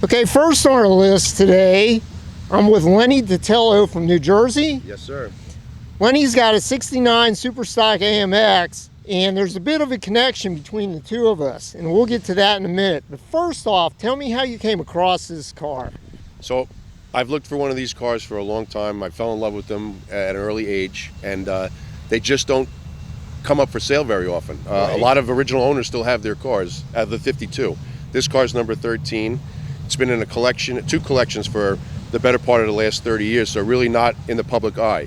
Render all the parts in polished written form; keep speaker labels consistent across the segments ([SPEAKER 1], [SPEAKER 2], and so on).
[SPEAKER 1] Okay, first on our list today, I'm with Lenny Dello from New Jersey.
[SPEAKER 2] Yes, sir.
[SPEAKER 1] Lenny's got a 69 Super Stock AMX, and there's a bit of a connection between the two of us, and we'll get to that in a minute. But first off, tell me how you came across this car.
[SPEAKER 2] So I've looked for one of these cars for a long time. I fell in love with them at an early age, and they just don't come up for sale very often.
[SPEAKER 1] Right.
[SPEAKER 2] A lot of original owners still have their cars out of the 52. This car's number 13. It's been in a collection, two collections for the better part of the last 30 years, so really not in the public eye.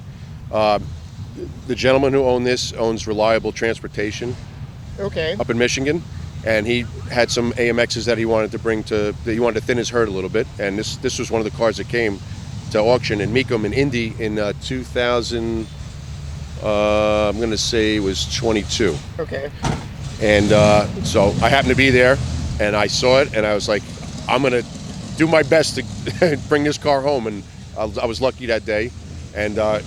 [SPEAKER 2] The gentleman who owned this owns Reliable Transportation up in Michigan, and he had some AMXs that he wanted to bring to, that he wanted to thin his herd a little bit, and this was one of the cars that came to auction in Mecum in Indy in 2000, I'm going to say it was 22.
[SPEAKER 1] Okay.
[SPEAKER 2] And so I happened to be there, and I saw it, and I was like, I'm going to do my best to bring this car home, and I was lucky that day. And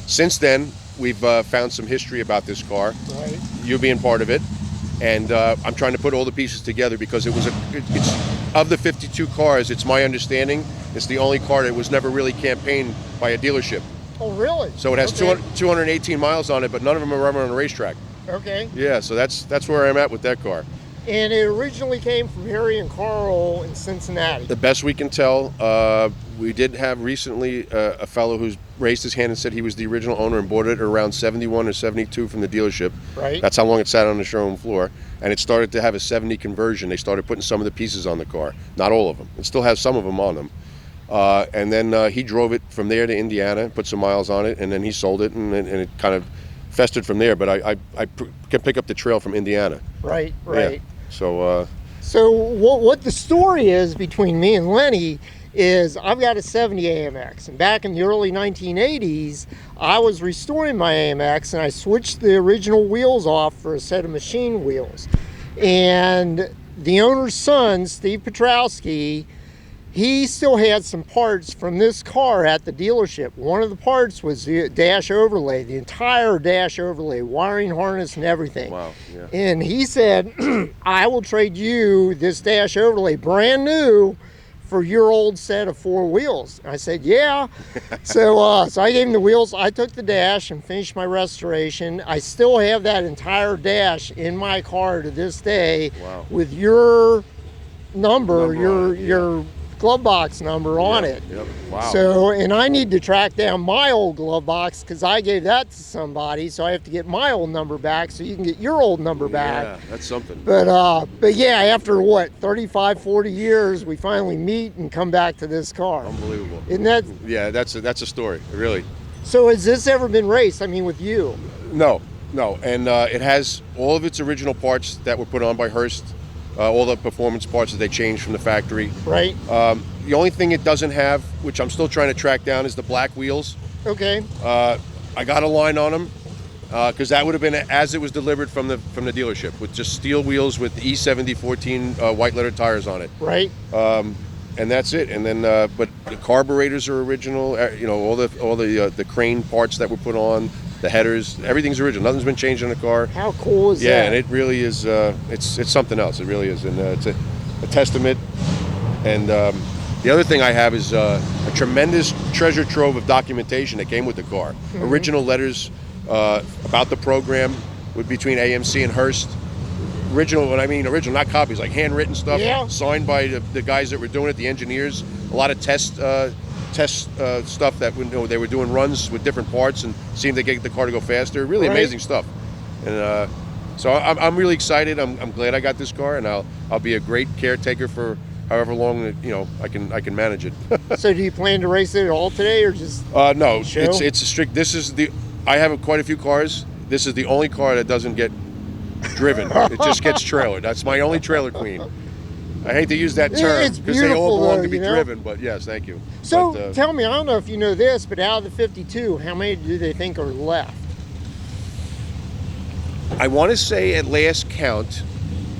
[SPEAKER 2] since then, we've found some history about this car,
[SPEAKER 1] Right.
[SPEAKER 2] you being part of it, and I'm trying to put all the pieces together because it's of the 52 cars, it's my understanding, it's the only car that was never really campaigned by a dealership.
[SPEAKER 1] Oh, really?
[SPEAKER 2] So it has
[SPEAKER 1] Okay.
[SPEAKER 2] 218 miles on it, but none of them are ever on a racetrack.
[SPEAKER 1] Okay.
[SPEAKER 2] Yeah, so that's where I'm at with that car.
[SPEAKER 1] And it originally came from Harry and Carl in Cincinnati.
[SPEAKER 2] The best we can tell, we did have recently a fellow who's raised his hand and said he was the original owner and bought it around 71 or 72 from the dealership.
[SPEAKER 1] Right.
[SPEAKER 2] That's how long it sat on the showroom floor. And it started to have a 70 conversion. They started putting some of the pieces on the car. Not all of them. It still has some of them on them. And then he drove it from there to Indiana, put some miles on it, and then he sold it, and it kind of festered from there. But I can pick up the trail from Indiana.
[SPEAKER 1] Right.
[SPEAKER 2] Yeah. So
[SPEAKER 1] what the story is between me and Lenny is I've got a 70 AMX, and back in the early 1980s, I was restoring my AMX, and I switched the original wheels off for a set of machine wheels. And the owner's son, Steve Petrowski, he still had some parts from this car at the dealership. One of the parts was the dash overlay, the entire dash overlay, wiring harness and everything.
[SPEAKER 2] wow, yeah.
[SPEAKER 1] And he said, I will trade you this dash overlay brand new for your old set of 4 wheels. I said, yeah. So I gave him the wheels. I took the dash and finished my restoration. I still have that entire dash in my car to this day.
[SPEAKER 2] Wow.
[SPEAKER 1] With your number
[SPEAKER 2] on it,
[SPEAKER 1] your glove box number on it.
[SPEAKER 2] Yep. Wow.
[SPEAKER 1] So, and I need to track down my old glove box because I gave that to somebody, so I have to get my old number back so you can get your old number back.
[SPEAKER 2] Yeah, that's something.
[SPEAKER 1] But yeah, after what, 35, 40 years, we finally meet and come back to this car.
[SPEAKER 2] Unbelievable.
[SPEAKER 1] Isn't that?
[SPEAKER 2] Yeah, that's a story, really.
[SPEAKER 1] So has this ever been raced? I mean, with you?
[SPEAKER 2] No, and it has all of its original parts that were put on by Hurst, all the performance parts that they changed from the factory.
[SPEAKER 1] Right.
[SPEAKER 2] The only thing it doesn't have, which I'm still trying to track down, is the black wheels.
[SPEAKER 1] Okay.
[SPEAKER 2] I got a line on them because that would have been as it was delivered from the dealership, with just steel wheels with E70 14 white letter tires on it.
[SPEAKER 1] Right.
[SPEAKER 2] And that's it. And then, but the carburetors are original. You know, all the crane parts that were put on, the headers, everything's original. Nothing's been changed in the car.
[SPEAKER 1] How cool is that?
[SPEAKER 2] Yeah, and it really is. It's something else. It really is, and it's a testament. And the other thing I have is a tremendous treasure trove of documentation that came with the car.
[SPEAKER 1] Mm-hmm.
[SPEAKER 2] Original letters about the program between AMC and Hurst. Original, when I mean original, not copies, like handwritten stuff,
[SPEAKER 1] Yeah.
[SPEAKER 2] signed by the guys that were doing it, the engineers. A lot of test stuff that they were doing runs with different parts and seeing to get the car to go faster. Really
[SPEAKER 1] Right.
[SPEAKER 2] amazing stuff. And so I'm really excited. I'm glad I got this car, and I'll be a great caretaker for however long I can manage it.
[SPEAKER 1] So do you plan to race it at all today, or just?
[SPEAKER 2] No,
[SPEAKER 1] show?
[SPEAKER 2] it's a strict. I have quite a few cars. This is the only car that doesn't get driven. It just gets trailered. That's my only trailer queen. I hate to use that term
[SPEAKER 1] It's
[SPEAKER 2] because they all
[SPEAKER 1] beautiful,
[SPEAKER 2] belong
[SPEAKER 1] though,
[SPEAKER 2] to be
[SPEAKER 1] you know?
[SPEAKER 2] driven, but yes, thank you.
[SPEAKER 1] So
[SPEAKER 2] But,
[SPEAKER 1] tell me, I don't know if you know this, but out of the 52, how many do they think are left?
[SPEAKER 2] I want to say at last count,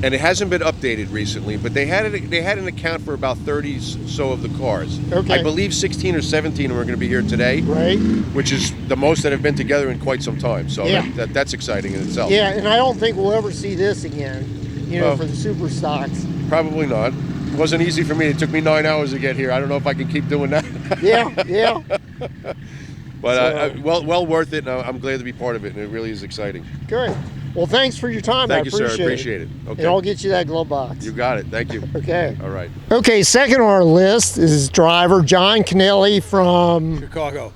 [SPEAKER 2] and it hasn't been updated recently, but they had an account for about 30 so of the cars.
[SPEAKER 1] Okay.
[SPEAKER 2] I believe 16 or 17 are going to be here today,
[SPEAKER 1] Right.
[SPEAKER 2] which is the most that have been together in quite some time. So
[SPEAKER 1] Yeah.
[SPEAKER 2] that's exciting in itself.
[SPEAKER 1] Yeah, and I don't think we'll ever see this again,
[SPEAKER 2] Well,
[SPEAKER 1] for the super stocks.
[SPEAKER 2] Probably not. wasn't easy for me. It took me 9 hours to get here. I don't know if I can keep doing that.
[SPEAKER 1] Yeah.
[SPEAKER 2] But well worth it, and I'm glad to be part of it, and it really is exciting.
[SPEAKER 1] Good. Well, thanks for your time.
[SPEAKER 2] Thank you,
[SPEAKER 1] I
[SPEAKER 2] sir. I appreciate it. Okay.
[SPEAKER 1] And I'll get you that glove box.
[SPEAKER 2] You got it. Thank you.
[SPEAKER 1] Okay.
[SPEAKER 2] All right.
[SPEAKER 1] Okay, second on our list is driver John Canelli from
[SPEAKER 3] Chicago.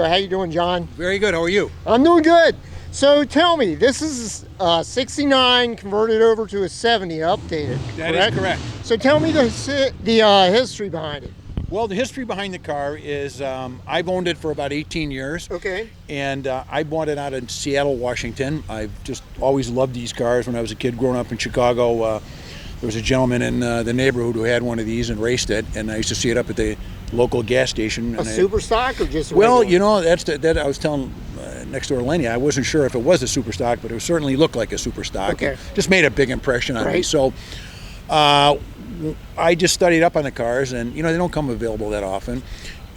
[SPEAKER 1] How you doing, John?
[SPEAKER 3] Very good. How are you?
[SPEAKER 1] I'm doing good. So tell me, this is a 69 converted over to a 70 updated,
[SPEAKER 3] That
[SPEAKER 1] correct?
[SPEAKER 3] is correct.
[SPEAKER 1] So tell me the history behind it.
[SPEAKER 3] Well, the history behind the car is I've owned it for about 18 years.
[SPEAKER 1] Okay.
[SPEAKER 3] And I bought it out in Seattle, Washington. I've just always loved these cars. When I was a kid growing up in Chicago, there was a gentleman in the neighborhood who had one of these and raced it, and I used to see it up at the local gas station.
[SPEAKER 1] A super stock or just a
[SPEAKER 3] Well,
[SPEAKER 1] regular?
[SPEAKER 3] you know, that I was telling next door Lenny, I wasn't sure if it was a super stock, but it certainly looked like a super stock.
[SPEAKER 1] Okay.
[SPEAKER 3] It just made a big impression on me.
[SPEAKER 1] Right.
[SPEAKER 3] So I just studied up on the cars, and you know, they don't come available that often.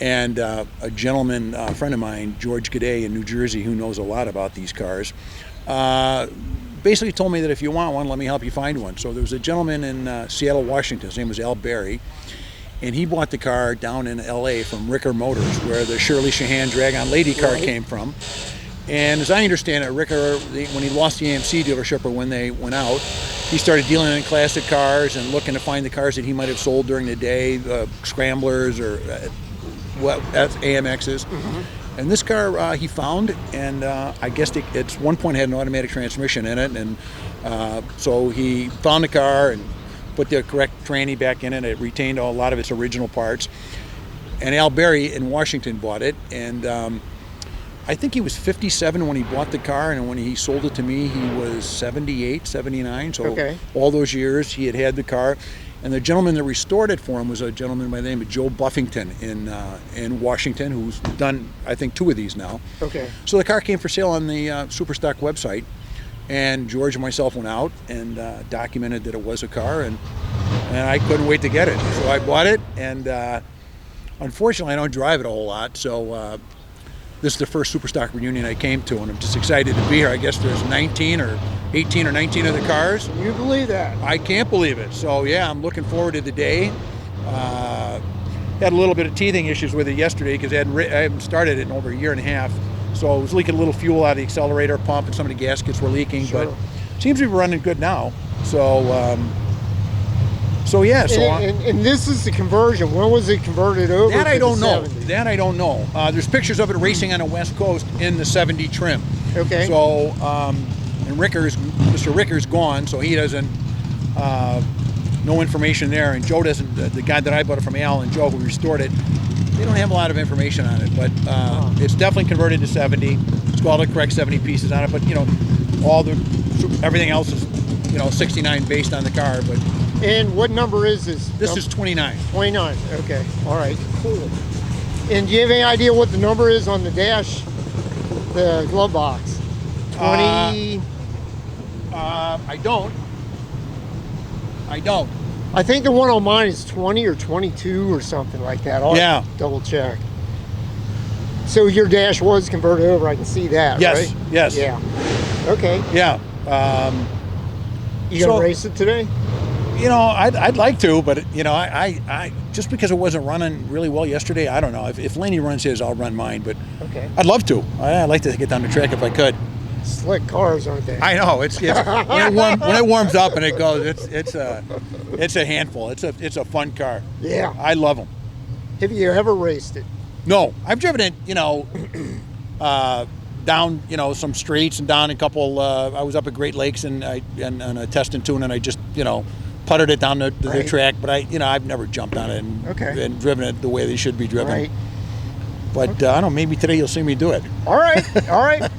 [SPEAKER 3] And a gentleman, a friend of mine, George G'day in New Jersey, who knows a lot about these cars, basically told me that if you want one, let me help you find one. So there was a gentleman in Seattle, Washington. His name was Al Berry, and he bought the car down in LA from Ricker Motors, where the Shirley Shahan Drag-On Lady car came from. And as I understand it, Ricker, when he lost the AMC dealership, or when they went out, he started dealing in classic cars and looking to find the cars that he might have sold during the day, scramblers or AMXs. Mm-hmm. And this car he found, and I guess it's one point had an automatic transmission in it, and so he found the car and put the correct tranny back in it. It retained a lot of its original parts. And Al Berry in Washington bought it, and I think he was 57 when he bought the car, and when he sold it to me, he was 78, 79. So all those years he had the car. And the gentleman that restored it for him was a gentleman by the name of Joe Buffington in Washington, who's done, I think, 2 of these now.
[SPEAKER 1] Okay.
[SPEAKER 3] So the car came for sale on the Super Stock website, and George and myself went out and documented that it was a car, and I couldn't wait to get it. So I bought it, and unfortunately I don't drive it a whole lot, so this is the first Super Stock reunion I came to, and I'm just excited to be here. I guess there's 18 or 19 of the cars.
[SPEAKER 1] Can you believe that?
[SPEAKER 3] I can't believe it. So yeah, I'm looking forward to the day. Had a little bit of teething issues with it yesterday because I hadn't started it in over a year and a half. So it was leaking a little fuel out of the accelerator pump, and some of the gaskets were leaking, but seems to be running good now. So yeah.
[SPEAKER 1] And this is the conversion. When was it converted over?
[SPEAKER 3] That I don't know.
[SPEAKER 1] 70?
[SPEAKER 3] That I don't know. There's pictures of it racing on the West Coast in the 70 trim.
[SPEAKER 1] Okay.
[SPEAKER 3] So, and Mr. Ricker's gone, so he doesn't, no information there. And Joe doesn't, the guy that I bought it from, Al and Joe, who restored it, they don't have a lot of information on it. But it's definitely converted to 70. It's got all the correct 70 pieces on it. But, you know, everything else is, 69 based on the car. But
[SPEAKER 1] And what number is this?
[SPEAKER 3] This is 29.
[SPEAKER 1] 29, okay. All right, cool. And do you have any idea what the number is on the dash, the glove box? 20?
[SPEAKER 3] I don't.
[SPEAKER 1] I think the one on mine is 20 or 22 or something like that. I'll have to double check. So your dash was converted over, I can see that,
[SPEAKER 3] yes,
[SPEAKER 1] right?
[SPEAKER 3] Yes.
[SPEAKER 1] Yeah. Okay.
[SPEAKER 3] Yeah.
[SPEAKER 1] You gonna race it today?
[SPEAKER 3] I'd like to, but I just because it wasn't running really well yesterday, I don't know. If Lenny runs his, I'll run mine, but I'd love to. I'd like to get down the track if I could.
[SPEAKER 1] Slick cars, aren't they?
[SPEAKER 3] I know. It's when it warms up and it goes, it's a handful. It's a fun car.
[SPEAKER 1] Yeah.
[SPEAKER 3] I love them.
[SPEAKER 1] Have you ever raced it?
[SPEAKER 3] No, I've driven it. Down some streets and down a couple. I was up at Great Lakes and on a test and tune, and I just puttered it down the track, but I've never jumped on it and driven it the way they should be driven.
[SPEAKER 1] Right.
[SPEAKER 3] But I don't know, maybe today you'll see me do it.
[SPEAKER 1] All right.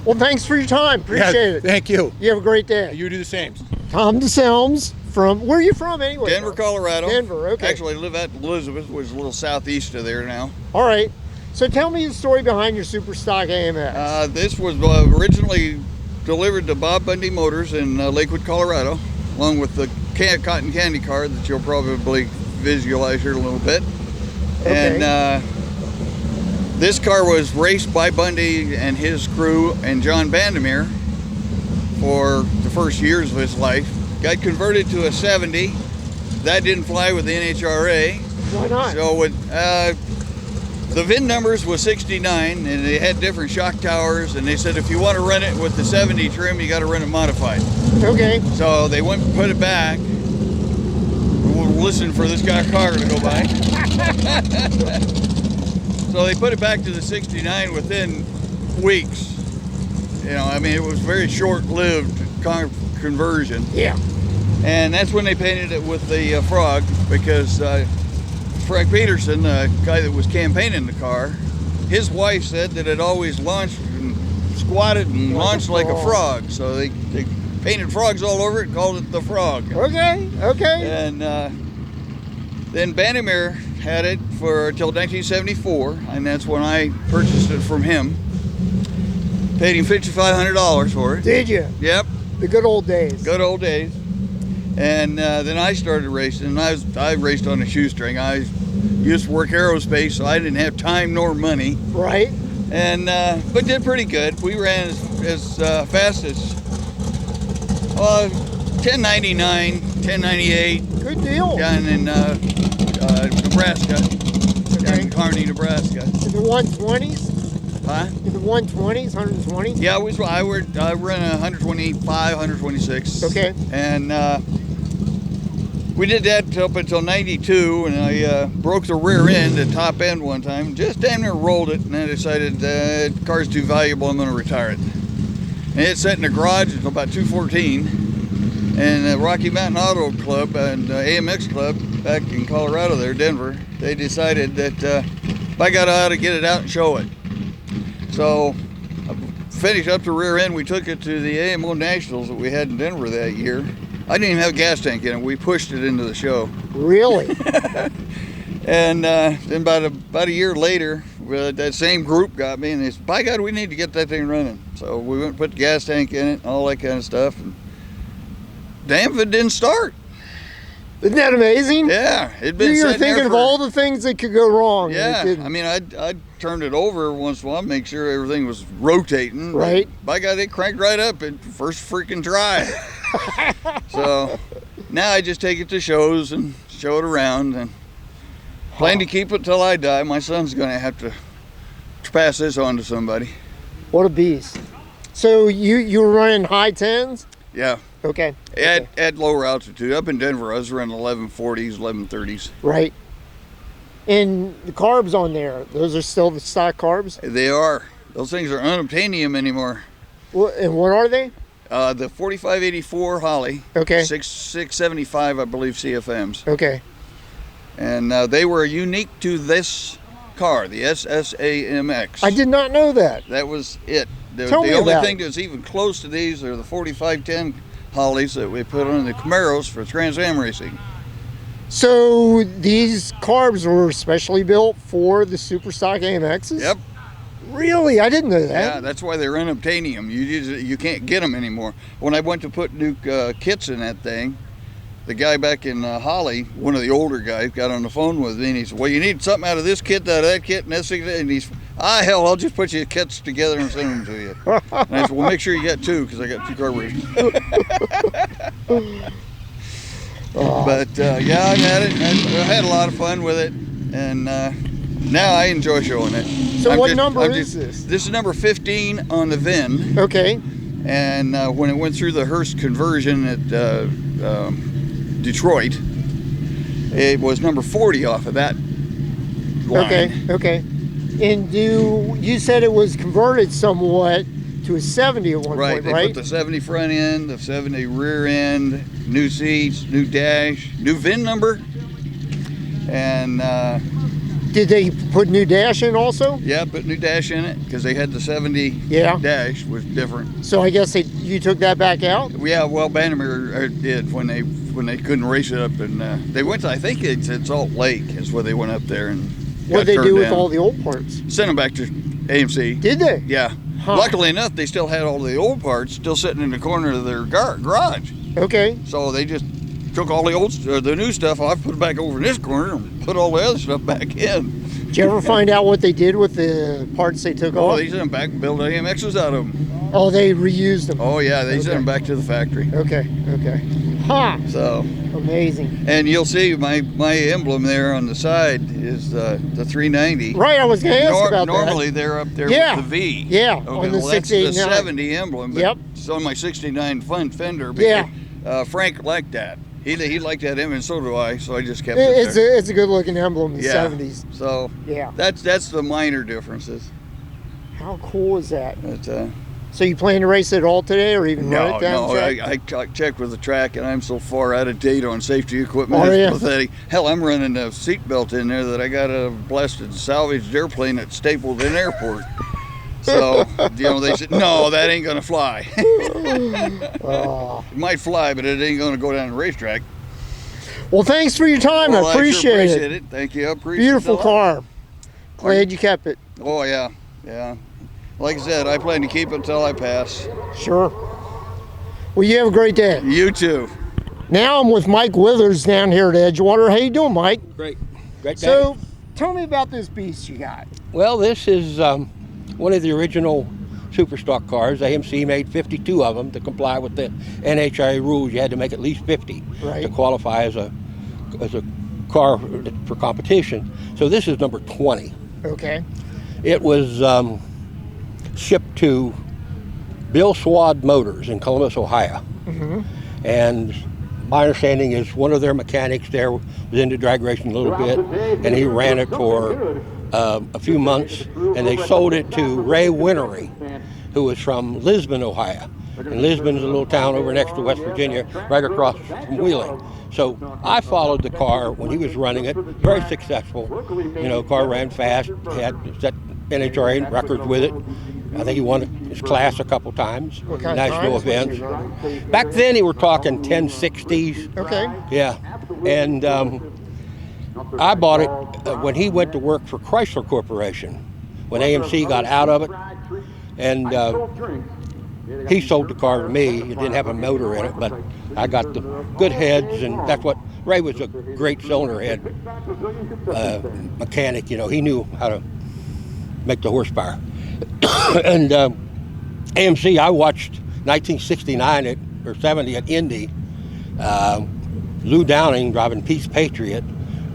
[SPEAKER 1] Well, thanks for your time. Appreciate it.
[SPEAKER 3] Thank you.
[SPEAKER 1] You have a great day.
[SPEAKER 3] You do the same.
[SPEAKER 1] Tom DeSelms from, where are you from anyway?
[SPEAKER 4] Denver, Colorado.
[SPEAKER 1] Denver, okay.
[SPEAKER 4] Actually, I live at Elizabeth, which is a little southeast of there now.
[SPEAKER 1] All right. So tell me the story behind your Super Stock AMX.
[SPEAKER 4] This was originally delivered to Bob Bundy Motors in Lakewood, Colorado, along with the cotton candy car that you'll probably visualize here in a little bit.
[SPEAKER 1] Okay.
[SPEAKER 4] And this car was raced by Bundy and his crew and John Bandemere for the first years of his life. Got converted to a 70 that didn't fly with the NHRA.
[SPEAKER 1] Why not?
[SPEAKER 4] So the VIN numbers was 69, and they had different shock towers, and they said if you want to run it with the 70 trim, you got to run it modified.
[SPEAKER 1] Okay.
[SPEAKER 4] So they went and put it back. We'll listen for this guy's car to go by. So they put it back to the 69 within weeks. You know, I mean, it was very short-lived conversion.
[SPEAKER 1] Yeah.
[SPEAKER 4] And that's when they painted it with the frog, because Frank Peterson, the guy that was campaigning the car, his wife said that it always launched and squatted and launched like a frog. So they painted frogs all over it and called it the Frog.
[SPEAKER 1] Okay, okay.
[SPEAKER 4] And then Bannerman had it for until 1974, and that's when I purchased it from him. Paid him $5,500 for it.
[SPEAKER 1] Did you?
[SPEAKER 4] Yep.
[SPEAKER 1] The good old days.
[SPEAKER 4] Good old days. And then I started racing, and I raced on a shoestring. I used to work aerospace, so I didn't have time nor money.
[SPEAKER 1] Right.
[SPEAKER 4] And but did pretty good. We ran as fast as 1099, 1098.
[SPEAKER 1] Good deal.
[SPEAKER 4] Down in Nebraska, down in Carney, Nebraska.
[SPEAKER 1] In the 120s?
[SPEAKER 4] Huh?
[SPEAKER 1] In the 120s, 120?
[SPEAKER 4] Yeah, I ran 125, 126.
[SPEAKER 1] Okay.
[SPEAKER 4] And we did that up until 92, and I broke the rear end and top end one time. Just damn near rolled it, and I decided the car's too valuable, I'm going to retire it. And it sat in the garage until about 214. And the Rocky Mountain Auto Club and AMX Club back in Colorado there, Denver, they decided that if I ought to get it out and show it. So I finished up the rear end. We took it to the AMO Nationals that we had in Denver that year. I didn't even have a gas tank in it. We pushed it into the show.
[SPEAKER 1] Really?
[SPEAKER 4] And then about a year later, that same group got me, and they said, by God, we need to get that thing running. So we went and put the gas tank in it and all that kind of stuff. And damn if it didn't start.
[SPEAKER 1] Isn't that amazing?
[SPEAKER 4] Yeah, it'd been
[SPEAKER 1] You're
[SPEAKER 4] sitting there
[SPEAKER 1] thinking of
[SPEAKER 4] for-
[SPEAKER 1] all the things that could go wrong. and it
[SPEAKER 4] Yeah,
[SPEAKER 1] didn't.
[SPEAKER 4] I mean, I'd turned it over once in a while, make sure everything was rotating.
[SPEAKER 1] Right.
[SPEAKER 4] By God, it cranked right up at first freaking try. So now I just take it to shows and show it around, and plan to keep it till I die. My son's going to have to pass this on to somebody.
[SPEAKER 1] What a beast. So you were running high 10s?
[SPEAKER 4] Yeah,
[SPEAKER 1] Okay.
[SPEAKER 4] at lower altitude. Up in Denver, I was running 1140s, 1130s.
[SPEAKER 1] Right. And the carbs on there, those are still the stock carbs?
[SPEAKER 4] They are. Those things are unobtainium anymore.
[SPEAKER 1] And what are they?
[SPEAKER 4] The 4584 Holley.
[SPEAKER 1] Okay.
[SPEAKER 4] 675, I believe, CFMs.
[SPEAKER 1] Okay.
[SPEAKER 4] And they were unique to this car, the SS AMX.
[SPEAKER 1] I did not know that.
[SPEAKER 4] That was it.
[SPEAKER 1] Tell me
[SPEAKER 4] the only
[SPEAKER 1] about
[SPEAKER 4] thing
[SPEAKER 1] it.
[SPEAKER 4] that's even close to these are the 4510 Holleys that we put on the Camaros for Trans Am racing.
[SPEAKER 1] So these carbs were specially built for the Super Stock AMXs?
[SPEAKER 4] Yep.
[SPEAKER 1] Really? I didn't know
[SPEAKER 4] Yeah,
[SPEAKER 1] that.
[SPEAKER 4] that's why they're unobtainium. You can't get them anymore. When I went to put new kits in that thing, the guy back in Holley, one of the older guys, got on the phone with me, and he said, well, you need something out of this kit, out of that kit, and this thing, and he's, hell, I'll just put your kits together and send them to you. And I said, well, make sure you got two, because I got two carburetors. But yeah, I've had it. I've had a lot of fun with it, and now I enjoy showing it.
[SPEAKER 1] So what number is this?
[SPEAKER 4] This is number 15 on the VIN.
[SPEAKER 1] Okay.
[SPEAKER 4] And when it went through the Hearst conversion at Detroit, it was number 40 off of that line.
[SPEAKER 1] Okay. Okay. And you said it was converted somewhat to a 70 at one
[SPEAKER 4] Right,
[SPEAKER 1] point,
[SPEAKER 4] they
[SPEAKER 1] right?
[SPEAKER 4] put the 70 front end, the 70 rear end, new seats, new dash, new VIN number, and
[SPEAKER 1] Did they put new dash in also?
[SPEAKER 4] yeah, put new dash in it because they had the 70
[SPEAKER 1] Yeah.
[SPEAKER 4] dash was different.
[SPEAKER 1] So I guess you took that back out?
[SPEAKER 4] Yeah, well, Bannerman did when they couldn't race it up, and they went to, I think it's at Salt Lake is where they went up there and
[SPEAKER 1] What did they do with all the old parts?
[SPEAKER 4] Sent them back to AMC.
[SPEAKER 1] Did they?
[SPEAKER 4] Yeah.
[SPEAKER 1] Huh.
[SPEAKER 4] Luckily enough, they still had all the old parts still sitting in the corner of their garage.
[SPEAKER 1] Okay.
[SPEAKER 4] So they just took all the new stuff off, put it back over in this corner, and put all the other stuff back in.
[SPEAKER 1] Did you ever find out what they did with the parts they took
[SPEAKER 4] Oh,
[SPEAKER 1] off?
[SPEAKER 4] they sent them back and built AMXs out of them.
[SPEAKER 1] Oh, they reused them.
[SPEAKER 4] Oh yeah, they sent
[SPEAKER 1] Okay.
[SPEAKER 4] them back to the factory.
[SPEAKER 1] Okay. Okay. Huh.
[SPEAKER 4] So
[SPEAKER 1] Amazing.
[SPEAKER 4] and you'll see my emblem there on the side is the 390.
[SPEAKER 1] Right, I was going to ask about
[SPEAKER 4] normally
[SPEAKER 1] that.
[SPEAKER 4] they're up there
[SPEAKER 1] Yeah.
[SPEAKER 4] with the V.
[SPEAKER 1] Yeah,
[SPEAKER 4] Okay,
[SPEAKER 1] on the
[SPEAKER 4] well, that's the
[SPEAKER 1] 689.
[SPEAKER 4] 70 emblem. But
[SPEAKER 1] Yep.
[SPEAKER 4] it's on my 69 Fender.
[SPEAKER 1] Yeah.
[SPEAKER 4] Frank liked that. He liked that emblem, and so do I. So I just kept it
[SPEAKER 1] It's
[SPEAKER 4] there.
[SPEAKER 1] it's a good looking emblem in the
[SPEAKER 4] Yeah.
[SPEAKER 1] 70s.
[SPEAKER 4] So
[SPEAKER 1] Yeah.
[SPEAKER 4] that's the minor differences.
[SPEAKER 1] How cool is that?
[SPEAKER 4] But,
[SPEAKER 1] So you plan to race it all today, or even run
[SPEAKER 4] no,
[SPEAKER 1] it down the
[SPEAKER 4] I
[SPEAKER 1] track?
[SPEAKER 4] checked with the track, and I'm so far out of date on safety equipment.
[SPEAKER 1] Oh,
[SPEAKER 4] It's
[SPEAKER 1] yeah.
[SPEAKER 4] pathetic. Hell, I'm running a seatbelt in there that I got a blasted salvaged airplane at Stapleton Airport. So, they said, no, that ain't gonna fly.
[SPEAKER 1] Oh.
[SPEAKER 4] It might fly, but it ain't gonna go down the racetrack.
[SPEAKER 1] Well, thanks for your time.
[SPEAKER 4] Well,
[SPEAKER 1] I
[SPEAKER 4] sure
[SPEAKER 1] appreciate
[SPEAKER 4] appreciate
[SPEAKER 1] it.
[SPEAKER 4] it. Thank you. I appreciate
[SPEAKER 1] Beautiful
[SPEAKER 4] it.
[SPEAKER 1] car. Glad you kept it.
[SPEAKER 4] Oh yeah, yeah. Like I said, I plan to keep it until I pass.
[SPEAKER 1] Sure. Well, you have a great day.
[SPEAKER 4] You too.
[SPEAKER 1] Now I'm with Mike Withers down here at Edgewater. How you doing, Mike?
[SPEAKER 5] Great day.
[SPEAKER 1] So, tell me about this beast you got.
[SPEAKER 5] Well, this is one of the original Super Stock cars. AMC made 52 of them to comply with the NHRA rules. You had to make at least 50
[SPEAKER 1] Right.
[SPEAKER 5] to qualify as a car for competition. So this is number 20.
[SPEAKER 1] Okay.
[SPEAKER 5] It was shipped to Bill Swad Motors in Columbus, Ohio. And my understanding is one of their mechanics there was into drag racing a little bit, and he ran it for a few months, and they sold it to Ray Winery, who was from Lisbon, Ohio. And Lisbon is a little town over next to West Virginia, right across from Wheeling. So I followed the car when he was running it, very successful. Car ran fast, he had set NHRA records with it. I think he won his class a couple times,
[SPEAKER 1] What kind of
[SPEAKER 5] national
[SPEAKER 1] times was he
[SPEAKER 5] events.
[SPEAKER 1] running?
[SPEAKER 5] Back then, he were talking 1060s.
[SPEAKER 1] Okay.
[SPEAKER 5] Yeah, and I bought it when he went to work for Chrysler Corporation, when AMC got out of it, and he sold the car to me. It didn't have a motor in it, but I got the good heads, and that's what Ray was, a great cylinder head mechanic. He knew how to make the horsepower. And AMC, I watched 1969 or 70 at Indy. Lou Downing, driving Peace Patriot,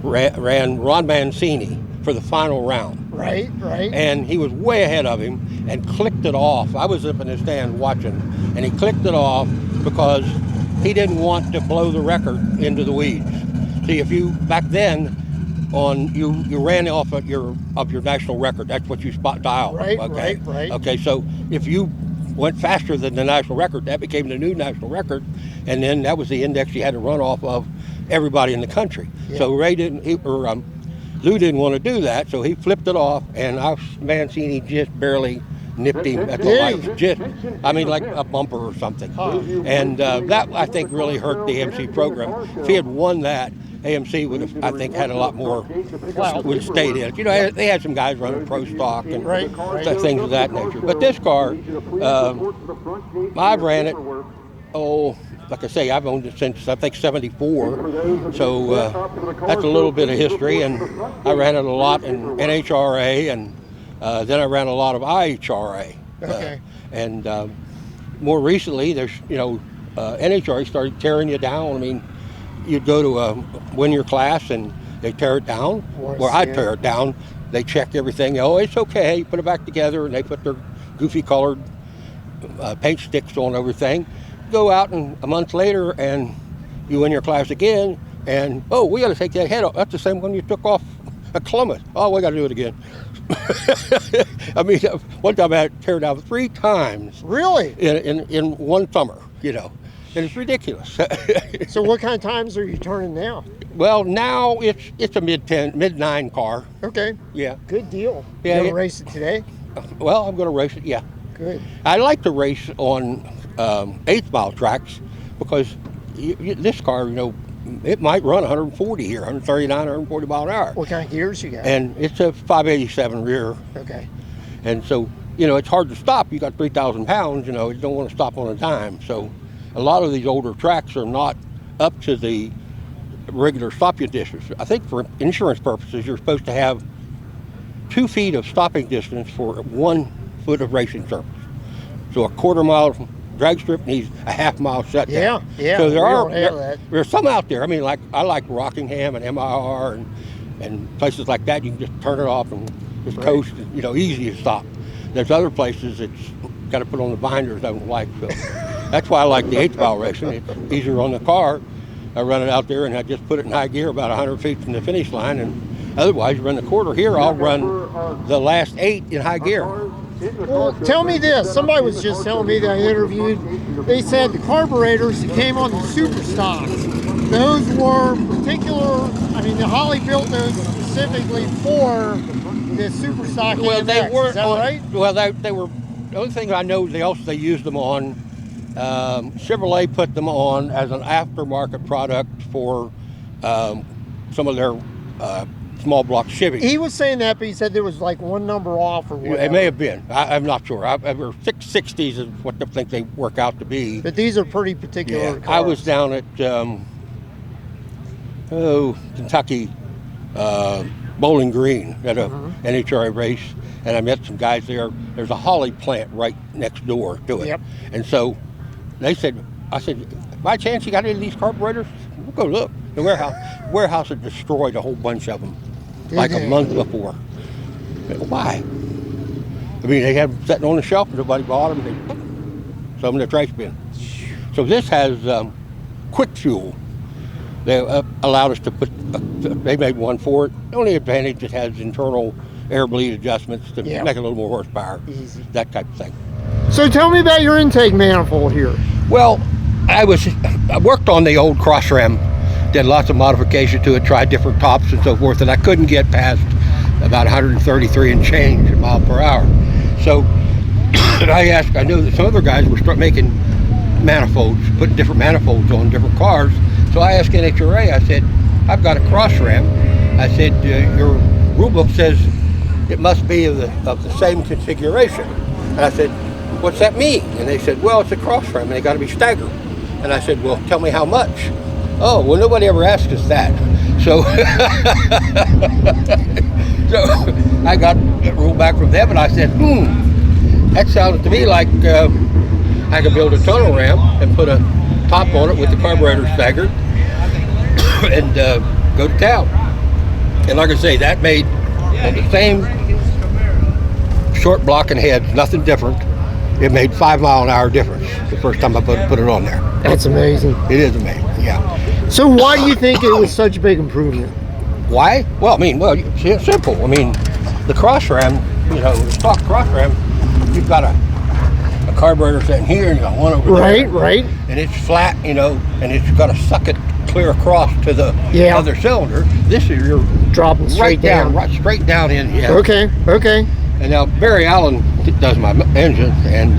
[SPEAKER 5] ran Ron Mancini for the final round.
[SPEAKER 1] Right.
[SPEAKER 5] And he was way ahead of him and clicked it off. I was up in the stand watching, and he clicked it off because he didn't want to blow the record into the weeds. See, if you, back then, you ran off of your national record. That's what you spot dial.
[SPEAKER 1] Right,
[SPEAKER 5] Okay.
[SPEAKER 1] right.
[SPEAKER 5] Okay. So if you went faster than the national record, that became the new national record, and then that was the index you had to run off of everybody in the country.
[SPEAKER 1] Yeah.
[SPEAKER 5] So Lou didn't want to do that, so he flipped it off, and Mancini just barely nipped him at the light, like a bumper or something. And that, I think, really hurt the AMC program. If he had won that, AMC would have, I think, had a lot more, would have stayed in it. They had some guys running pro stock and things of that nature. But this car, I've ran it, like I say, I've owned it since, I think, 74. So that's a little bit of history. And I ran it a lot in NHRA, and then I ran a lot of IHRA.
[SPEAKER 1] Okay.
[SPEAKER 5] And more recently, there's, NHRA started tearing you down. I mean, you'd go to win your class, and they tear it down. Or I'd tear it down. They check everything. Oh, it's okay. Put it back together, and they put their goofy colored paint sticks on everything. Go out, and a month later, and you win your class again, and we got to take that head off. That's the same one you took off at Columbus. Oh, we got to do it again. I mean, one time I had to tear it down 3 times.
[SPEAKER 1] Really?
[SPEAKER 5] In one summer, and it's ridiculous.
[SPEAKER 1] So what kind of times are you turning now?
[SPEAKER 5] Well, now it's a mid-9 car.
[SPEAKER 1] Okay.
[SPEAKER 5] Yeah.
[SPEAKER 1] Good deal.
[SPEAKER 5] Yeah,
[SPEAKER 1] You gonna race it today?
[SPEAKER 5] Well, I'm going to race it. Yeah.
[SPEAKER 1] Good.
[SPEAKER 5] I like to race on 8th mile tracks because this car, it might run 140 here, 139, 140 mile an hour.
[SPEAKER 1] What kind of gears you got?
[SPEAKER 5] And it's a 587 rear.
[SPEAKER 1] Okay.
[SPEAKER 5] And so, it's hard to stop. You got 3,000 pounds, you don't want to stop on a dime. So a lot of these older tracks are not up to the regular stopping distance. I think for insurance purposes, you're supposed to have 2 feet of stopping distance for 1 foot of racing surface. So a quarter mile drag strip needs a half-mile shutdown.
[SPEAKER 1] Yeah.
[SPEAKER 5] So
[SPEAKER 1] we don't have that.
[SPEAKER 5] there's some out there. I mean, like I like Rockingham and MIR and places like that. You can just turn it off and just coast. You know, easy to stop. There's other places it's got to put on the binders. I don't like. So that's why I like the 8-valve racing. It's easier on the car. I run it out there and I just put it in high gear about 100 feet from the finish line, and otherwise you run the quarter here. I'll run the last 8 in high gear.
[SPEAKER 1] Well, tell me this. Somebody was just telling me that I interviewed. They said the carburetors that came on the Super Stocks, those were particular. I mean, the Holley built those specifically for the Super Stock
[SPEAKER 5] Well,
[SPEAKER 1] AMX.
[SPEAKER 5] they weren't.
[SPEAKER 1] Is that right?
[SPEAKER 5] Well, they were. The only thing I know they used them on. Chevrolet put them on as an aftermarket product for some of their small block Chevy.
[SPEAKER 1] He was saying that, but he said there was like one number off or whatever.
[SPEAKER 5] It may have been. I'm not sure. Or 660s is what I think they work out to be.
[SPEAKER 1] But these are pretty particular cars.
[SPEAKER 5] I was down at Kentucky Bowling Green at a NHRA race, and I met some guys there. There's a Holley plant right next door to it.
[SPEAKER 1] Yep.
[SPEAKER 5] And so I said, by chance you got any of these carburetors? We'll go look. The warehouse had destroyed a whole bunch of them like a month before. Why? I mean, they had them sitting on the shelf and nobody bought them. They put some in the trash bin. So this has quick fuel. They allowed us to put, they made one for it. The only advantage, it has internal air bleed adjustments to make a little more horsepower.
[SPEAKER 1] Easy.
[SPEAKER 5] That type of thing.
[SPEAKER 1] So tell me about your intake manifold here.
[SPEAKER 5] Well, I worked on the old cross ram, did lots of modification to it, tried different tops and so forth, and I couldn't get past about 133 and change mile per hour. So I knew that some other guys were making manifolds, putting different manifolds on different cars. So I asked NHRA, I said, I've got a cross ram. I said, your rule book says it must be of the same configuration. And I said, what's that mean? And they said, well, it's a cross ram and they got to be staggered. And I said, well, tell me how much. Oh, well, nobody ever asked us that. So, so I got a rule back from them and I said, that sounds to me like I could build a tunnel ram and put a top on it with the carburetor staggered and go to town. And like I say, that made the same short blocking heads, nothing different. It made 5 mile an hour difference the first time I put it on there.
[SPEAKER 1] That's amazing.
[SPEAKER 5] It is amazing, yeah.
[SPEAKER 1] So why do you think it was such a big improvement?
[SPEAKER 5] Why? Well, I mean, it's simple. I mean, the cross ram, the stock cross ram, you've got a carburetor sitting here and you got one over there.
[SPEAKER 1] Right.
[SPEAKER 5] And it's flat, and it's got to suck it clear across to the other cylinder. This is your
[SPEAKER 1] dropping straight down.
[SPEAKER 5] Right straight down in. Yeah.
[SPEAKER 1] Okay.
[SPEAKER 5] And now Barry Allen does my engine, and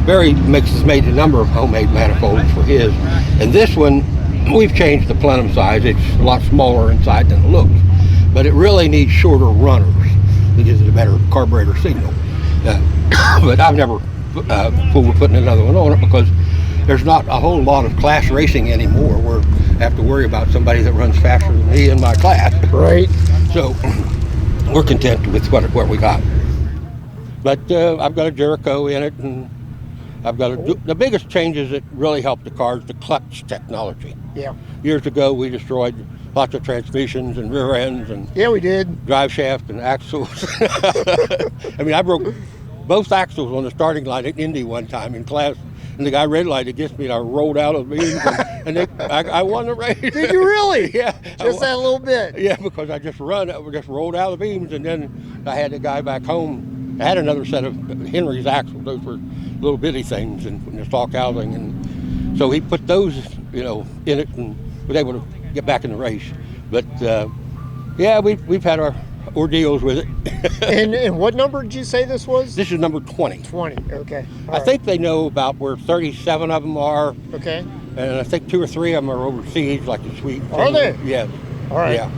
[SPEAKER 5] Barry has made a number of homemade manifolds for his. And this one, we've changed the plenum size. It's a lot smaller inside than it looks, but it really needs shorter runners because it's a better carburetor signal. But I've never fooled with putting another one on it because there's not a whole lot of class racing anymore where I have to worry about somebody that runs faster than me in my class.
[SPEAKER 1] Right.
[SPEAKER 5] So we're content with what we got. But I've got a Jericho in it, and I've got the biggest changes that really helped the car is the clutch technology.
[SPEAKER 1] Yeah.
[SPEAKER 5] Years ago, we destroyed lots of transmissions and rear ends and
[SPEAKER 1] we did.
[SPEAKER 5] Drive shaft and axles. I mean, I broke both axles on the starting line at Indy one time in class, and the guy red lighted against me, and I rolled out of the beams, and I won the race.
[SPEAKER 1] Did you really?
[SPEAKER 5] Yeah.
[SPEAKER 1] Just that little bit?
[SPEAKER 5] Yeah, because I just rolled out of the beams, and then I had the guy back home. I had another set of Henry's axles. Those were little bitty things in the stock housing, and so he put those, in it, and was able to get back in the race. But we've had our ordeals with it.
[SPEAKER 1] And what number did you say this was?
[SPEAKER 5] This is number 20.
[SPEAKER 1] 20. Okay.
[SPEAKER 5] I think they know about where 37 of them are.
[SPEAKER 1] Okay.
[SPEAKER 5] And I think 2 or 3 of them are overseas, like the Sweden.
[SPEAKER 1] Are they?
[SPEAKER 5] Yeah.
[SPEAKER 1] All right.
[SPEAKER 5] Yeah.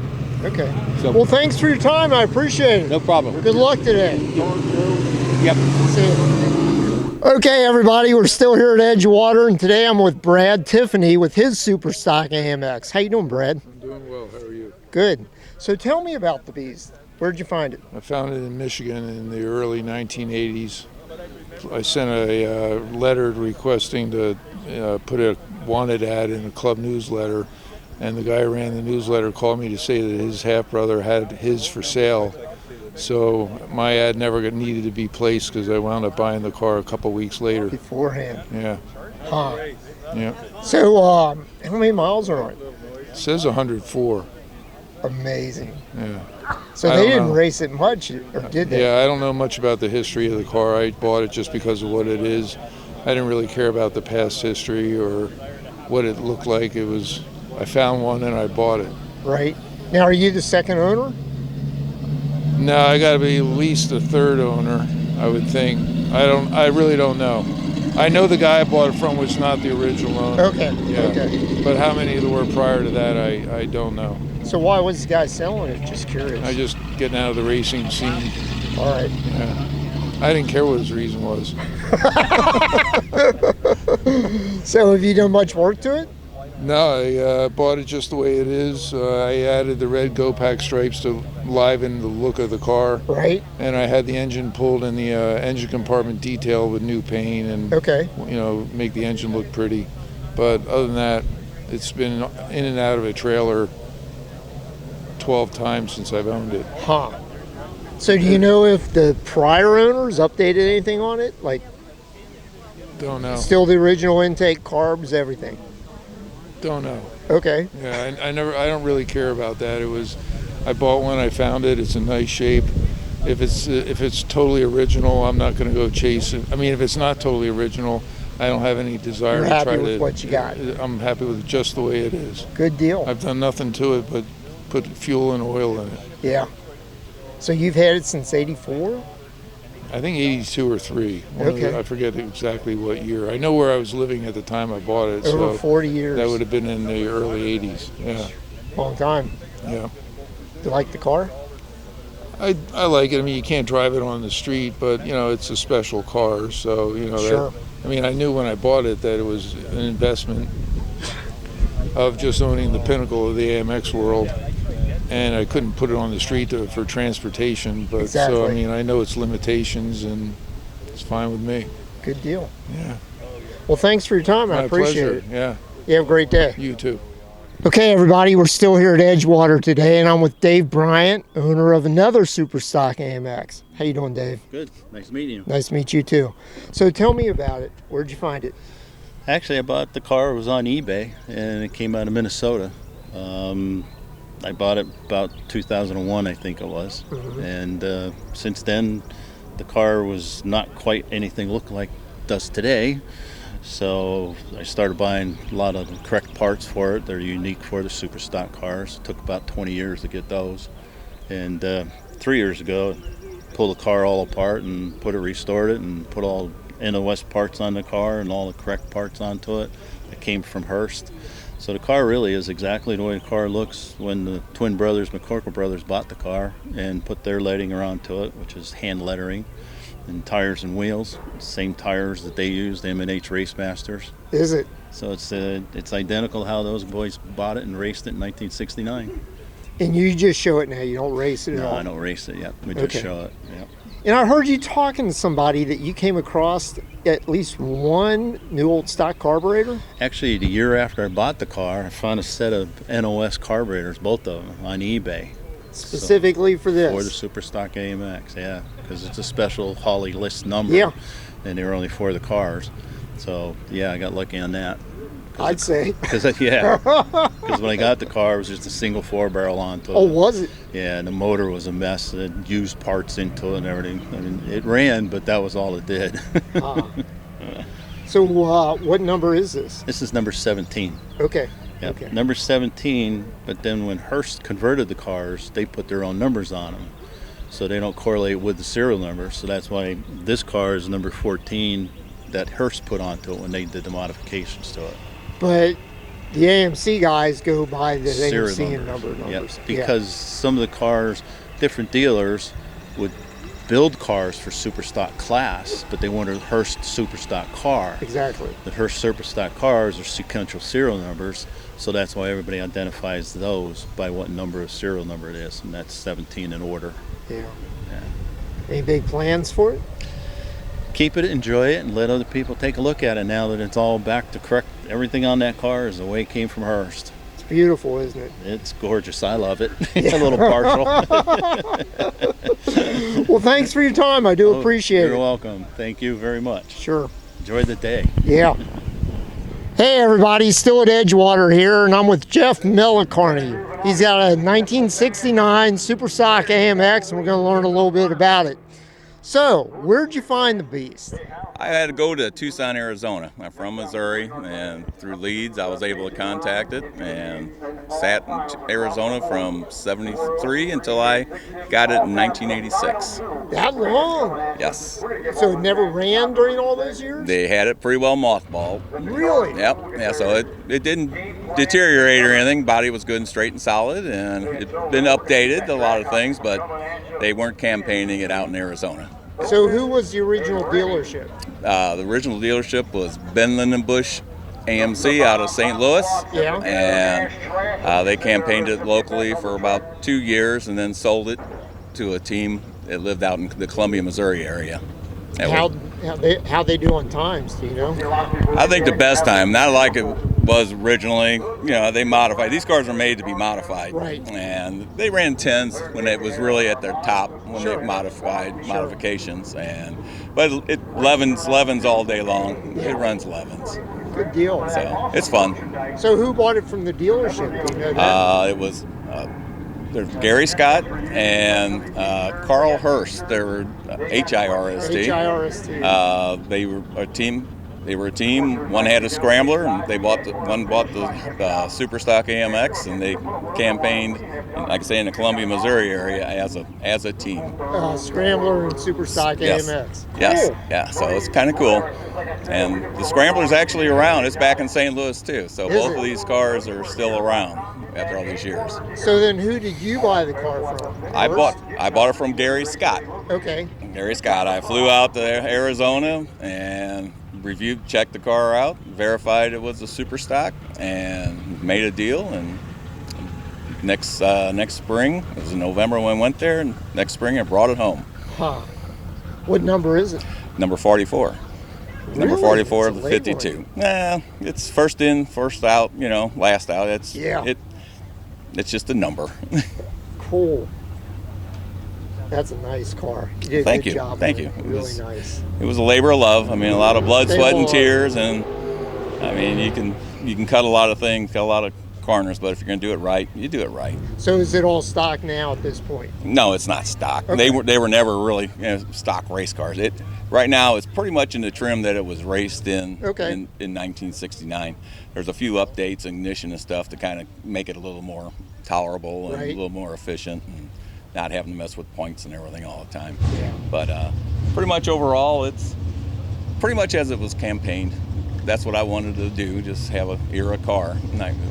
[SPEAKER 1] Okay.
[SPEAKER 5] So,
[SPEAKER 1] well, thanks for your time. I appreciate it.
[SPEAKER 5] No problem.
[SPEAKER 1] Good luck today.
[SPEAKER 5] Yep.
[SPEAKER 1] See you. Okay, everybody, we're still here at Edgewater, and today I'm with Brad Tiffany with his Super Stock AMX. How you doing, Brad?
[SPEAKER 6] I'm doing well. How are you?
[SPEAKER 1] Good. So tell me about the beast. Where'd you find it?
[SPEAKER 6] I found it in Michigan in the early 1980s. I sent a letter requesting to put a wanted ad in a club newsletter, and the guy who ran the newsletter called me to say that his half-brother had his for sale. So my ad never needed to be placed because I wound up buying the car a couple weeks later.
[SPEAKER 1] Beforehand.
[SPEAKER 6] Yeah.
[SPEAKER 1] Huh.
[SPEAKER 6] Yeah.
[SPEAKER 1] So, how many miles are on it?
[SPEAKER 6] It says 104.
[SPEAKER 1] Amazing.
[SPEAKER 6] Yeah.
[SPEAKER 1] So
[SPEAKER 6] I
[SPEAKER 1] they
[SPEAKER 6] don't
[SPEAKER 1] didn't
[SPEAKER 6] know.
[SPEAKER 1] race it much, or did they?
[SPEAKER 6] Yeah, I don't know much about the history of the car. I bought it just because of what it is. I didn't really care about the past history or what it looked like. It was, I found one and I bought it.
[SPEAKER 1] Right. Now, are you the second owner?
[SPEAKER 6] No, I got to be at least the third owner, I would think. I really don't know. I know the guy I bought it from was not the original owner.
[SPEAKER 1] Okay.
[SPEAKER 6] Yeah.
[SPEAKER 1] Okay.
[SPEAKER 6] But how many there were prior to that, I don't know.
[SPEAKER 1] So why was this guy selling it? Just curious.
[SPEAKER 6] I just getting out of the racing scene.
[SPEAKER 1] All right.
[SPEAKER 6] Yeah. I didn't care what his reason was.
[SPEAKER 1] So have you done much work to it?
[SPEAKER 6] No, I bought it just the way it is. I added the red Go-Pack stripes to liven the look of the car.
[SPEAKER 1] Right.
[SPEAKER 6] And I had the engine pulled and the engine compartment detailed with new paint and,
[SPEAKER 1] Okay.
[SPEAKER 6] make the engine look pretty. But other than that, it's been in and out of a trailer 12 times since I've owned it.
[SPEAKER 1] Huh. So do you know if the prior owners updated anything on it? Like,
[SPEAKER 6] Don't know.
[SPEAKER 1] still the original intake, carbs, everything?
[SPEAKER 6] Don't know.
[SPEAKER 1] Okay.
[SPEAKER 6] Yeah, I don't really care about that. I bought one, I found it. It's in nice shape. If it's totally original, I'm not going to go chase it. I mean, if it's not totally original, I don't have any desire
[SPEAKER 1] You're
[SPEAKER 6] to
[SPEAKER 1] happy
[SPEAKER 6] try
[SPEAKER 1] with
[SPEAKER 6] to.
[SPEAKER 1] what you got.
[SPEAKER 6] I'm happy with it just the way it is.
[SPEAKER 1] Good deal.
[SPEAKER 6] I've done nothing to it but put fuel and oil in it.
[SPEAKER 1] Yeah. So you've had it since '84?
[SPEAKER 6] I think 82 or 3.
[SPEAKER 1] Okay.
[SPEAKER 6] I forget exactly what year. I know where I was living at the time I bought it.
[SPEAKER 1] Over
[SPEAKER 6] so
[SPEAKER 1] 40 years.
[SPEAKER 6] That would have been in the early 80s. Yeah.
[SPEAKER 1] Long time.
[SPEAKER 6] Yeah.
[SPEAKER 1] Do you like the car?
[SPEAKER 6] I like it. I mean, you can't drive it on the street, but it's a special car. So
[SPEAKER 1] Sure.
[SPEAKER 6] I knew when I bought it that it was an investment of just owning the pinnacle of the AMX world, and I couldn't put it on the street for transportation. But
[SPEAKER 1] Exactly.
[SPEAKER 6] so I know its limitations, and it's fine with me.
[SPEAKER 1] Good deal.
[SPEAKER 6] Yeah.
[SPEAKER 1] Well, thanks for your time. I
[SPEAKER 6] My
[SPEAKER 1] appreciate
[SPEAKER 6] pleasure.
[SPEAKER 1] it.
[SPEAKER 6] Yeah.
[SPEAKER 1] You have a great day.
[SPEAKER 6] You too.
[SPEAKER 1] Okay, everybody, we're still here at Edgewater today, and I'm with Dave Bryant, owner of another Super Stock AMX. How you doing, Dave?
[SPEAKER 7] Good. Nice meeting you.
[SPEAKER 1] Nice to meet you, too. So tell me about it. Where'd you find it?
[SPEAKER 7] Actually, I bought the car. It was on eBay, and it came out of Minnesota. I bought it about 2001, I think it was.
[SPEAKER 1] Mm-hmm.
[SPEAKER 7] And since then, the car was not quite anything look like it does today. So I started buying a lot of the correct parts for it. They're unique for the Super Stock cars. It took about 20 years to get those. And 3 years ago, pulled the car all apart and restored it and put all NOS parts on the car and all the correct parts onto it. It came from Hearst. So the car really is exactly the way the car looks when the twin brothers, McCorkle brothers, bought the car and put their lettering around to it, which is hand lettering, and tires and wheels. Same tires that they use, the M&H Race Masters.
[SPEAKER 1] Is it?
[SPEAKER 7] So it's identical how those boys bought it and raced it in 1969.
[SPEAKER 1] And you just show it now. You don't race it at
[SPEAKER 7] No,
[SPEAKER 1] all?
[SPEAKER 7] I don't race it yet. We just
[SPEAKER 1] Okay.
[SPEAKER 7] show it. Yeah.
[SPEAKER 1] And I heard you talking to somebody that you came across at least one new old stock carburetor.
[SPEAKER 7] Actually, the year after I bought the car, I found a set of NOS carburetors, both of them, on eBay.
[SPEAKER 1] Specifically for this.
[SPEAKER 7] For the Super Stock AMX, yeah, because it's a special Holley list number.
[SPEAKER 1] Yeah.
[SPEAKER 7] And they were only for the cars. So, yeah, I got lucky on that.
[SPEAKER 1] I'd say.
[SPEAKER 7] Because when I got the car, it was just a single 4-barrel onto it.
[SPEAKER 1] Oh, was it?
[SPEAKER 7] Yeah, and the motor was a mess. It used parts into it and everything. I mean, it ran, but that was all it did.
[SPEAKER 1] So what number is this?
[SPEAKER 7] This is number 17.
[SPEAKER 1] Okay.
[SPEAKER 7] Yep.
[SPEAKER 1] Okay.
[SPEAKER 7] Number 17, but then when Hearst converted the cars, they put their own numbers on them. So they don't correlate with the serial number. So that's why this car is number 14 that Hearst put onto it when they did the modifications to it.
[SPEAKER 1] But the AMC guys go by the
[SPEAKER 7] Serial
[SPEAKER 1] AMC and numbers.
[SPEAKER 7] Yep. Because some of the cars, different dealers would build cars for Super Stock class, but they wanted a Hearst Super Stock car.
[SPEAKER 1] Exactly.
[SPEAKER 7] The Hearst Super Stock cars are sequential serial numbers, so that's why everybody identifies those by what number of serial number it is, and that's 17 in order.
[SPEAKER 1] Yeah. Any big plans for it?
[SPEAKER 7] keep it, enjoy it, and let other people take a look at it now that it's all back to correct. Everything on that car is the way it came from Hearst.
[SPEAKER 1] It's beautiful, isn't it?
[SPEAKER 7] It's gorgeous. I love it. A little partial.
[SPEAKER 1] Well, thanks for your time. I do appreciate it.
[SPEAKER 7] You're welcome. Thank you very much.
[SPEAKER 1] Sure.
[SPEAKER 7] Enjoy the day.
[SPEAKER 1] Yeah. Hey everybody, still at Edgewater here, and I'm with Jeff Carney. He's got a 1969 Super Stock AMX, and we're going to learn a little bit about it. So, where'd you find the beast?
[SPEAKER 8] I had to go to Tucson, Arizona. I'm from Missouri, and through leads I was able to contact it and sat in Arizona from '73 until I got it in 1986.
[SPEAKER 1] That long?
[SPEAKER 8] Yes.
[SPEAKER 1] So it never ran during all those years?
[SPEAKER 8] They had it pretty well mothballed.
[SPEAKER 1] Really?
[SPEAKER 8] Yep. Yeah, so it didn't deteriorate or anything. Body was good and straight and solid, and it's been updated, a lot of things, but they weren't campaigning it out in Arizona.
[SPEAKER 1] So who was the original dealership?
[SPEAKER 8] The original dealership was Benlin & Bush AMC out of St. Louis.
[SPEAKER 1] Yeah.
[SPEAKER 8] And they campaigned it locally for about 2 years and then sold it to a team that lived out in the Columbia, Missouri area.
[SPEAKER 1] How'd they do on times, do you know?
[SPEAKER 8] I think the best time, not like it was originally, they modified. These cars are made to be modified.
[SPEAKER 1] Right.
[SPEAKER 8] And they ran 10s when it was really at their top, when they modified modifications. But 11s all day long.
[SPEAKER 1] Yeah.
[SPEAKER 8] It runs 11s.
[SPEAKER 1] Good deal.
[SPEAKER 8] So it's fun.
[SPEAKER 1] So who bought it from the dealership? Do you know that?
[SPEAKER 8] It was there's Gary Scott and Carl Hurst. They were HIRST.
[SPEAKER 1] HIRST.
[SPEAKER 8] They were a team. One had a scrambler, and one bought the Super Stock AMX, and they campaigned, like I say, in the Columbia, Missouri area as a team.
[SPEAKER 1] Scrambler and Super Stock AMX.
[SPEAKER 8] Yes,
[SPEAKER 1] Cool.
[SPEAKER 8] yeah. So it's kind of cool. And the Scrambler's actually around. It's back in St. Louis too. So both of these cars are still around after all these years.
[SPEAKER 1] So then, who did you buy the car from?
[SPEAKER 8] I bought it from Gary Scott.
[SPEAKER 1] Okay.
[SPEAKER 8] Gary Scott. I flew out to Arizona and checked the car out, verified it was a Super Stock, and made a deal. And next spring, it was in November when I went there, and next spring I brought it home.
[SPEAKER 1] Huh. What number is it?
[SPEAKER 8] Number 44.
[SPEAKER 1] Really?
[SPEAKER 8] Number 44 of
[SPEAKER 1] It's
[SPEAKER 8] the
[SPEAKER 1] a late
[SPEAKER 8] 52.
[SPEAKER 1] one.
[SPEAKER 8] Nah, it's first in, first out, last out. It's just a number.
[SPEAKER 1] Cool. That's a nice car. You did a
[SPEAKER 8] Thank
[SPEAKER 1] good
[SPEAKER 8] you.
[SPEAKER 1] job.
[SPEAKER 8] Thank
[SPEAKER 1] on
[SPEAKER 8] you.
[SPEAKER 1] it.
[SPEAKER 8] It
[SPEAKER 1] Really
[SPEAKER 8] was-
[SPEAKER 1] nice.
[SPEAKER 8] It was a labor of love. I mean, a lot of blood,
[SPEAKER 1] They
[SPEAKER 8] sweat, and
[SPEAKER 1] will.
[SPEAKER 8] tears, and I mean, you can cut a lot of things, cut a lot of corners, but if you're going to do it right, you do it right.
[SPEAKER 1] So is it all stock now at this point?
[SPEAKER 8] No, it's not stock.
[SPEAKER 1] Okay.
[SPEAKER 8] They were never really stock race cars. Right now it's pretty much in the trim that it was raced in
[SPEAKER 1] Okay.
[SPEAKER 8] in 1969. There's a few updates, ignition and stuff to kind of make it a little more tolerable and
[SPEAKER 1] Right.
[SPEAKER 8] a little more efficient, and not having to mess with points and everything all the time.
[SPEAKER 1] Yeah.
[SPEAKER 8] But pretty much overall, it's pretty much as it was campaigned. That's what I wanted to do, just have a era car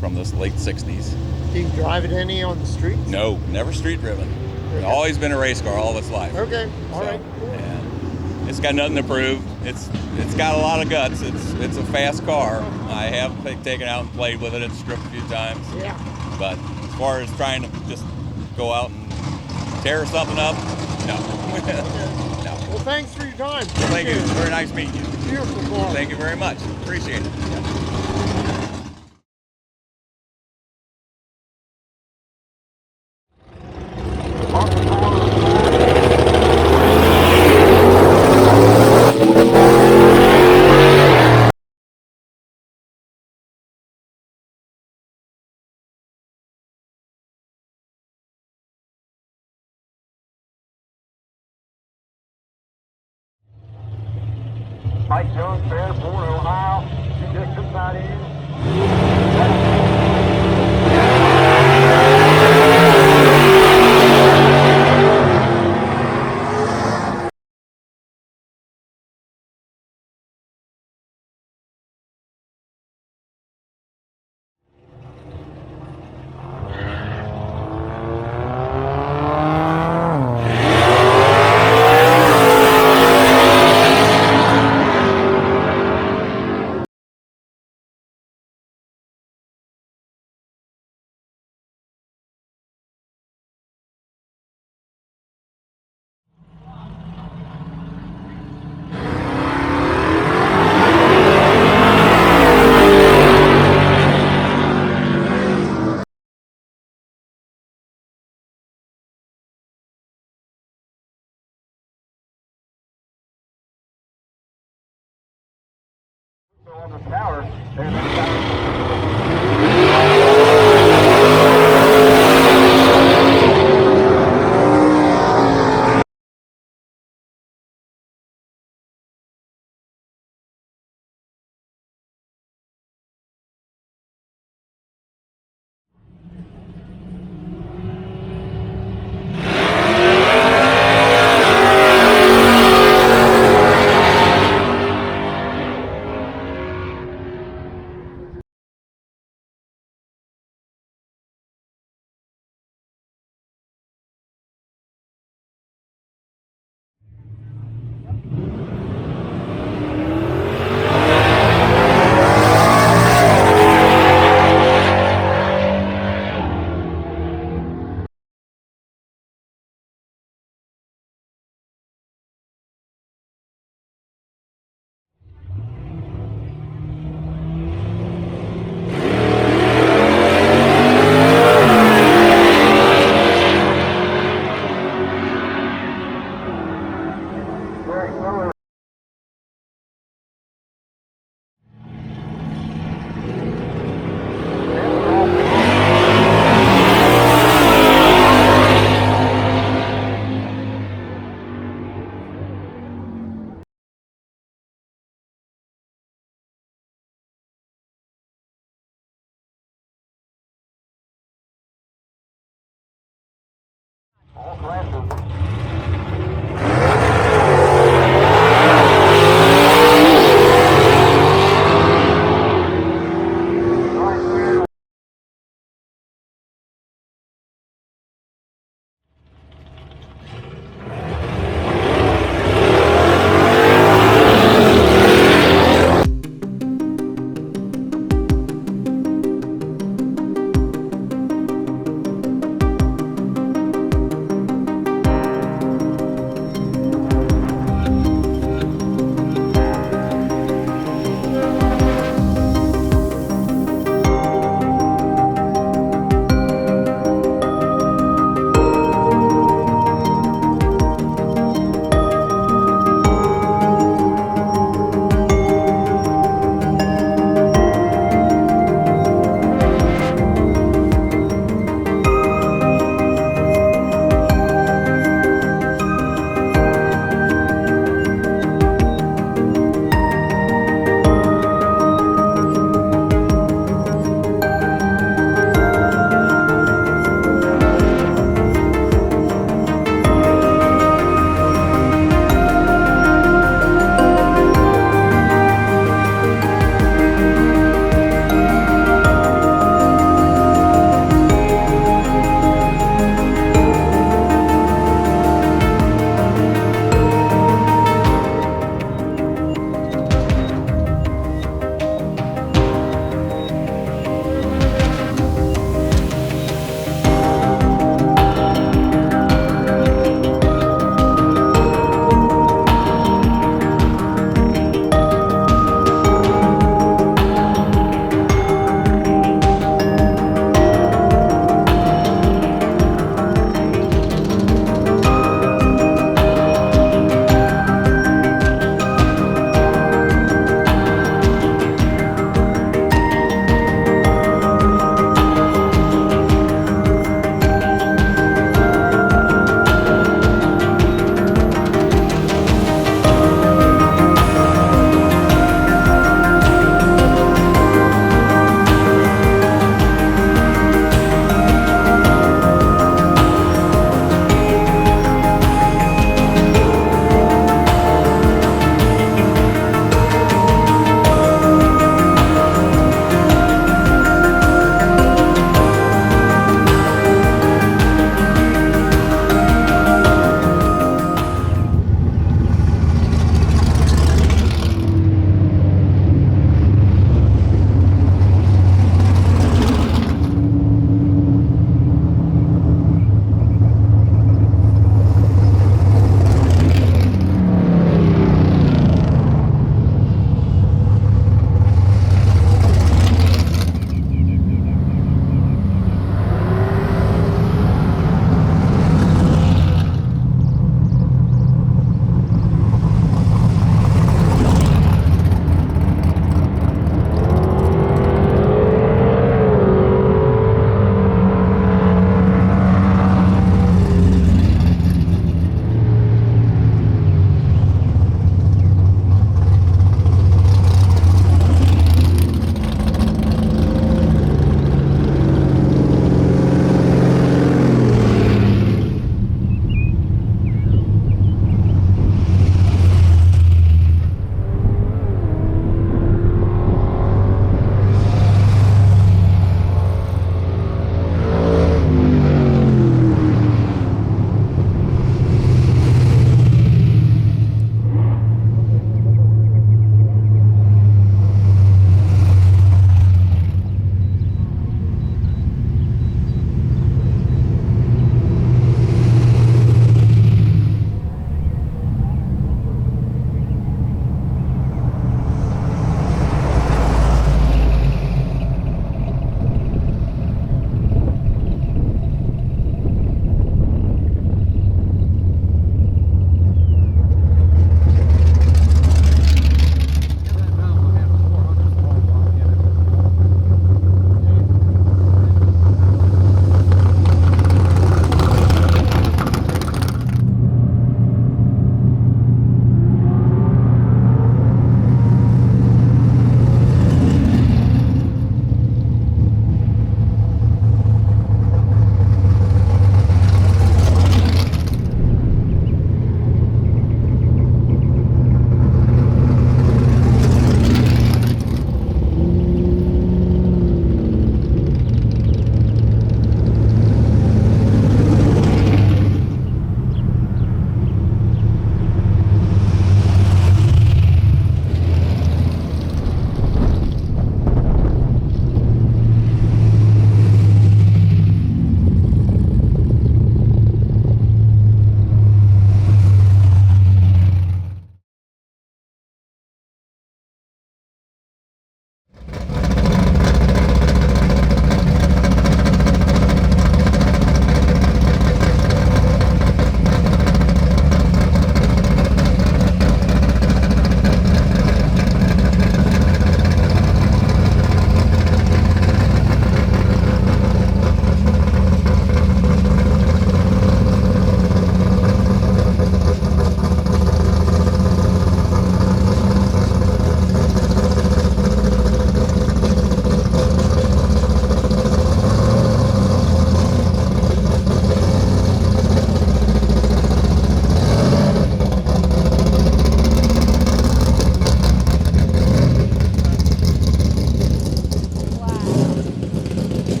[SPEAKER 8] from the late 60s.
[SPEAKER 1] Do you drive it any on the streets?
[SPEAKER 8] No, never street driven.
[SPEAKER 1] Okay.
[SPEAKER 8] Always been a race car all its life.
[SPEAKER 1] Okay. All right. Cool.
[SPEAKER 8] And it's got nothing to prove. It's got a lot of guts. It's a fast car. I have taken out and played with it. It's stripped a few times.
[SPEAKER 1] Yeah.
[SPEAKER 8] But as far as trying to just go out and tear something up, no. No.
[SPEAKER 1] Well, thanks for your time.
[SPEAKER 8] Thank you. It's very nice meeting you.
[SPEAKER 1] Beautiful car.
[SPEAKER 8] Thank you very much. Appreciate it.
[SPEAKER 9] Mike Jones, Fairport, Ohio. You just inside in. Edgewater. All classes.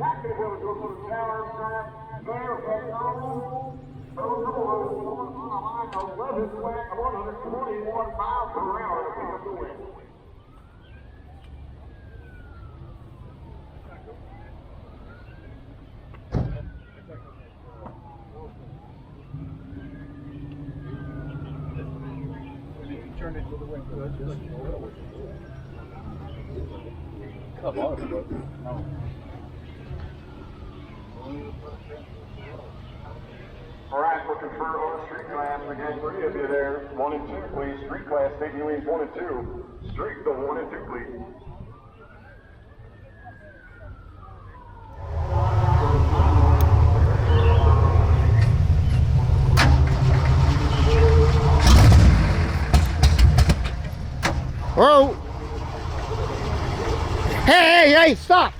[SPEAKER 9] exactly where we go to the tower side. There, head on. Those doors on a line of 11 flat, 121 miles per hour to pick up the wind.
[SPEAKER 10] Turn it to the wind. Come on, no.
[SPEAKER 9] All right, looking for on street class. We got 3 of you there. 1 and 2, please. Street class, state UEs 1 and 2. Street, the 1 and 2, please.
[SPEAKER 1] Whoa! Hey, stop!